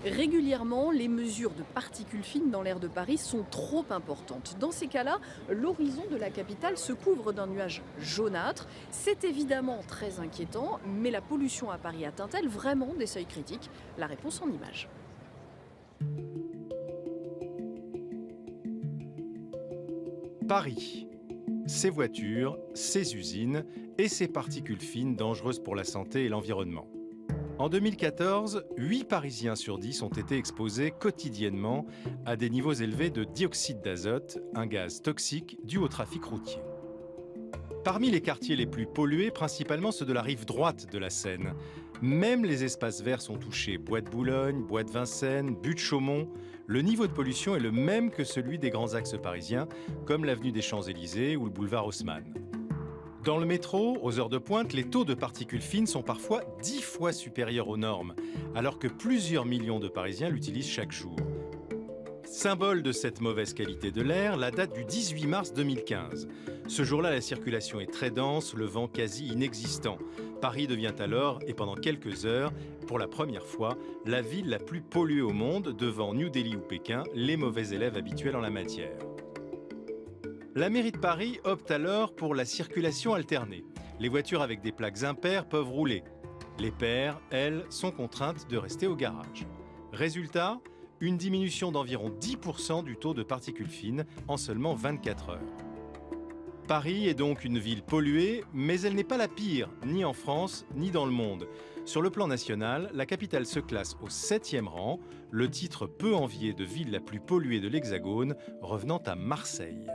Régulièrement, les mesures de particules fines dans l'air de Paris sont trop importantes. Dans ces cas-là, l'horizon de la capitale se couvre d'un nuage jaunâtre. C'est évidemment très inquiétant, mais la pollution à Paris atteint-elle vraiment des seuils critiques? La réponse en images. Paris, ses voitures, ses usines et ses particules fines dangereuses pour la santé et l'environnement. En 2014, 8 Parisiens sur 10 ont été exposés quotidiennement à des niveaux élevés de dioxyde d'azote, un gaz toxique dû au trafic routier. Parmi les quartiers les plus pollués, principalement ceux de la rive droite de la Seine, même les espaces verts sont touchés. Bois de Boulogne, Bois de Vincennes, Butte Chaumont. Le niveau de pollution est le même que celui des grands axes parisiens, comme l'avenue des Champs-Élysées ou le boulevard Haussmann. Dans le métro, aux heures de pointe, les taux de particules fines sont parfois 10 fois supérieurs aux normes, alors que plusieurs millions de Parisiens l'utilisent chaque jour. Symbole de cette mauvaise qualité de l'air, la date du 18 mars 2015. Ce jour-là, la circulation est très dense, le vent quasi inexistant. Paris devient alors, et pendant quelques heures, pour la première fois, la ville la plus polluée au monde, devant New Delhi ou Pékin, les mauvais élèves habituels en la matière. La mairie de Paris opte alors pour la circulation alternée. Les voitures avec des plaques impaires peuvent rouler. Les paires, elles, sont contraintes de rester au garage. Résultat, une diminution d'environ 10% du taux de particules fines en seulement 24 heures. Paris est donc une ville polluée, mais elle n'est pas la pire, ni en France, ni dans le monde. Sur le plan national, la capitale se classe au 7e rang, le titre peu envié de ville la plus polluée de l'Hexagone, revenant à Marseille.